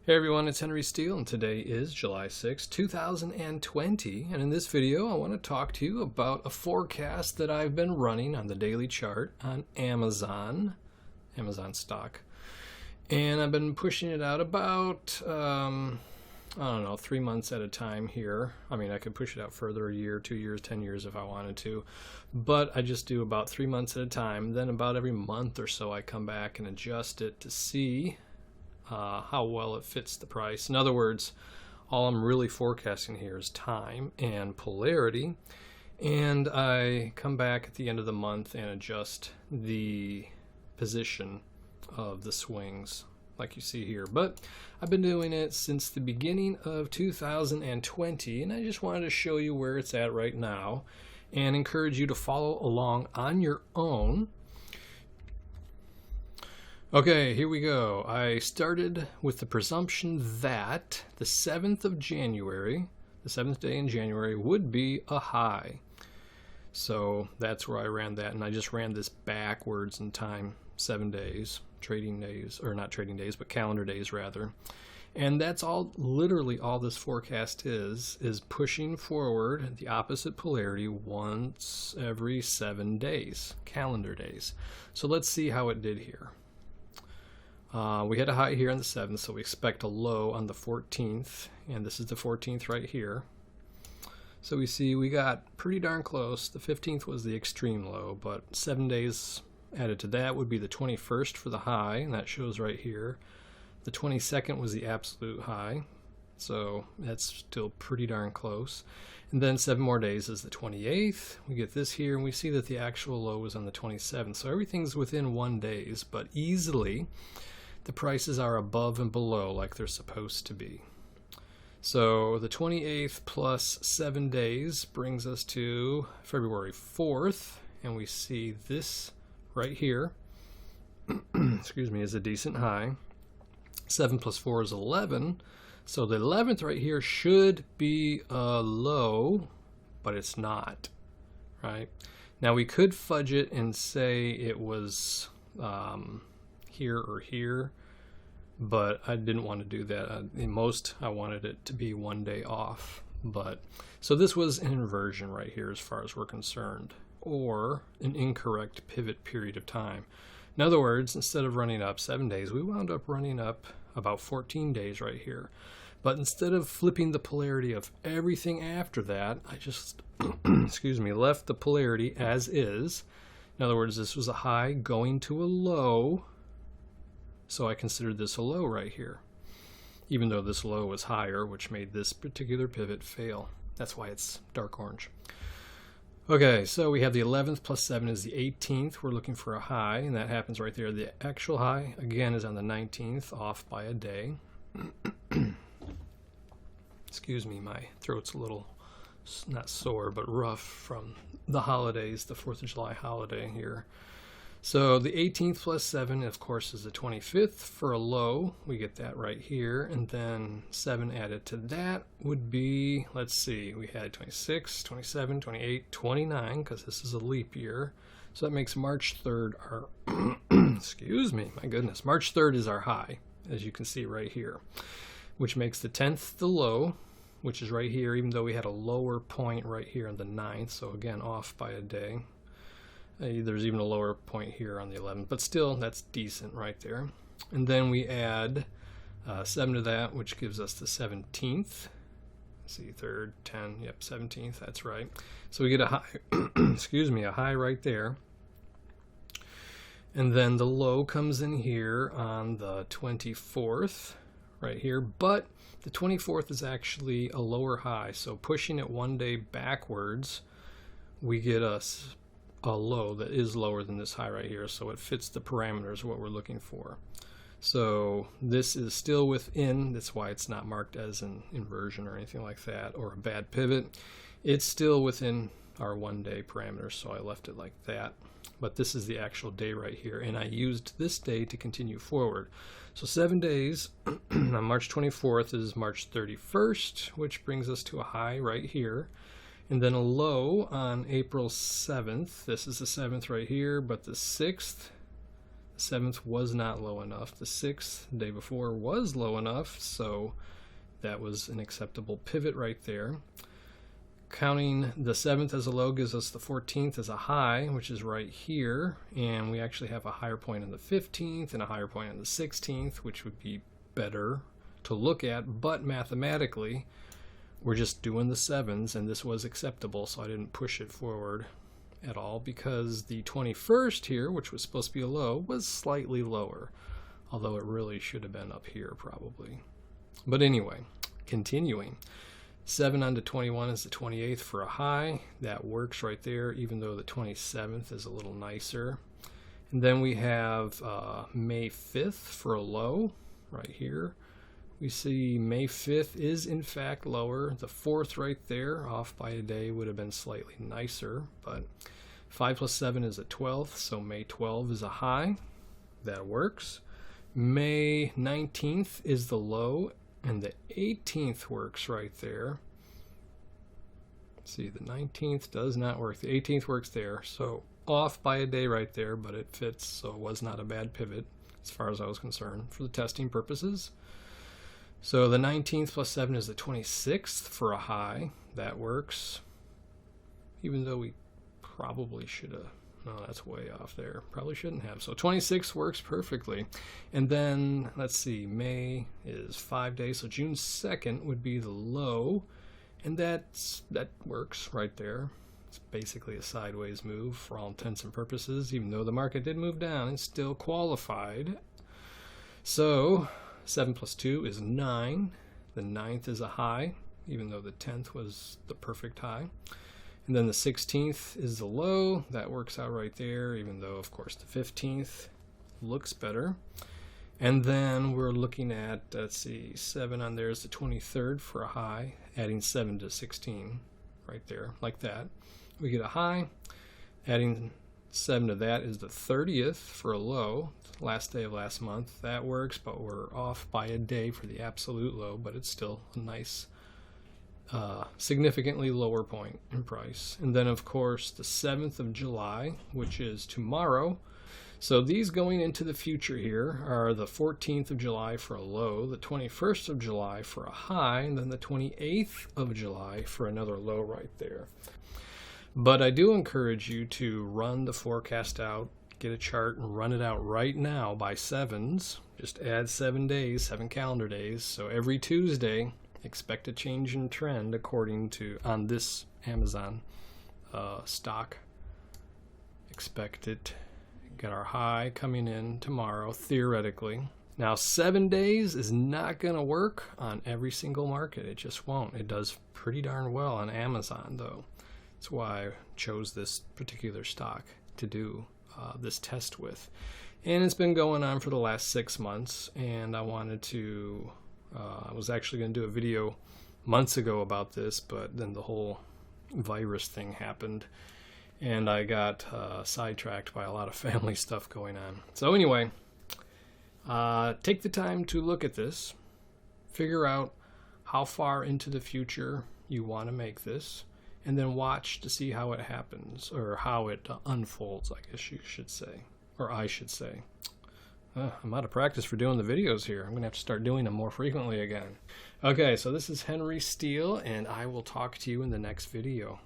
Hey everyone, it's hwsteele and today is July 6, 2020, and in this video I want to talk to you about a forecast that I've been running on the daily chart on Amazon stock. And I've been pushing it out about, I don't know, 3 months at a time here. I mean, I could push it out further, a year, 2 years, 10 years if I wanted to, but I just do about 3 months at a time. Then about every month or so I come back and adjust it to see how well it fits the price. In other words, all I'm really forecasting here is time and polarity, and I come back at the end of the month and adjust the position of the swings like you see here. But I've been doing it since the beginning of 2020, and I just wanted to show you where it's at right now and encourage you to follow along on your own. Okay, here we go. I started with the presumption that the 7th of January, the 7th day in January, would be a high. So that's where I ran that, and I just ran this backwards in time, 7 days, trading days, or not trading days, but calendar days rather. And that's all, literally all this forecast is pushing forward the opposite polarity once every 7 days, calendar days. So let's see how it did here. We had a high here on the 7th, so we expect a low on the 14th, and this is the 14th right here. So we see we got pretty darn close. The 15th was the extreme low, but 7 days added to that would be the 21st for the high, and that shows right here. The 22nd was the absolute high, so that's still pretty darn close. And then 7 more days is the 28th. We get this here, and we see that the actual low was on the 27th. So everything's within 1 day, but easily the prices are above and below like they're supposed to be. So the 28th plus 7 days brings us to February 4th, and we see this right here, excuse me, is a decent high. 7 plus 4 is 11, so the 11th right here should be a low, but it's not, right? Now we could fudge it and say it was here or here, but I didn't want to do that. I wanted it to be 1 day off. But so this was an inversion right here as far as we're concerned, or an incorrect pivot period of time. In other words, instead of running up 7 days, we wound up running up about 14 days right here. But instead of flipping the polarity of everything after that, I just excuse me, left the polarity as is. In other words, this was a high going to a low, so I considered this a low right here, even though this low was higher, which made this particular pivot fail. That's why it's dark orange. Okay, so we have the 11th plus 7 is the 18th. We're looking for a high, and that happens right there. The actual high, again, is on the 19th, off by a day. Excuse me, my throat's a little, not sore, but rough from the holidays, the 4th of July holiday here. So the 18th plus 7, of course, is the 25th for a low. We get that right here. And then 7 added to that would be, let's see, we had 26, 27, 28, 29, because this is a leap year. So that makes March 3rd our, excuse me, my goodness, March 3rd is our high, as you can see right here, which makes the 10th the low, which is right here, even though we had a lower point right here on the 9th. So again, off by a day. There's even a lower point here on the 11th, but still that's decent right there. And then we add 7 to that, which gives us the 17th. Let's see, 3rd, 10, yep, 17th, that's right. So we get a high, excuse me, a high right there. And then the low comes in here on the 24th, right here, but the 24th is actually a lower high, so pushing it 1 day backwards, we get a low that is lower than this high right here, so it fits the parameters of what we're looking for. So this is still within, that's why it's not marked as an inversion or anything like that, or a bad pivot. It's still within our 1 day parameters, so I left it like that. But this is the actual day right here, and I used this day to continue forward. So 7 days on March 24th is March 31st, which brings us to a high right here. And then a low on April 7th. This is the 7th right here, but the 6th The 7th was not low enough. The 6th, the day before, was low enough, so that was an acceptable pivot right there. Counting the 7th as a low gives us the 14th as a high, which is right here, and we actually have a higher point on the 15th and a higher point on the 16th, which would be better to look at, but mathematically we're just doing the 7s, and this was acceptable, so I didn't push it forward at all, because the 21st here, which was supposed to be a low, was slightly lower, although it really should have been up here probably. But anyway, continuing. 7 on to 21 is the 28th for a high. That works right there, even though the 27th is a little nicer. And then we have May 5th for a low right here. We see May 5th is in fact lower. The 4th right there, off by a day, would have been slightly nicer, but 5 plus 7 is a 12th, so May 12 is a high. That works. May 19th is the low, and the 18th works right there. See, the 19th does not work. The 18th works there, so off by a day right there, but it fits, so it was not a bad pivot as far as I was concerned for the testing purposes. So the 19th plus 7 is the 26th for a high. That works, even though we probably should have. No, that's way off there. Probably shouldn't have. So 26 works perfectly. And then, let's see, May is 5 days, so June 2nd would be the low. And that works right there. It's basically a sideways move for all intents and purposes. Even though the market did move down, it's still qualified. So 7 plus 2 is 9. The 9th is a high, even though the 10th was the perfect high. And then the 16th is the low. That works out right there, even though, of course, the 15th looks better. And then we're looking at, let's see, 7 on there is the 23rd for a high, adding 7 to 16 right there, like that. We get a high. Adding 7 to that is the 30th for a low, last day of last month. That works, but we're off by a day for the absolute low, but it's still a nice significantly lower point in price. And then of course the 7th of July, which is tomorrow. So these going into the future here are the 14th of July for a low, the 21st of July for a high, and then the 28th of July for another low right there. But I do encourage you to run the forecast out, get a chart and run it out right now by 7s. Just add 7 days, 7 calendar days. So every Tuesday, expect a change in trend according to, on this Amazon stock. Expect it. Get our high coming in tomorrow, theoretically. Now 7 days is not going to work on every single market. It just won't. It does pretty darn well on Amazon though. That's why I chose this particular stock to do this test with. And it's been going on for the last 6 months, and I wanted to I was actually going to do a video months ago about this, but then the whole virus thing happened, and I got sidetracked by a lot of family stuff going on. So anyway, take the time to look at this, figure out how far into the future you want to make this, and then watch to see how it happens, or how it unfolds, I guess you should say, or I should say. I'm out of practice for doing the videos here. I'm going to have to start doing them more frequently again. Okay, so this is hwsteele, and I will talk to you in the next video.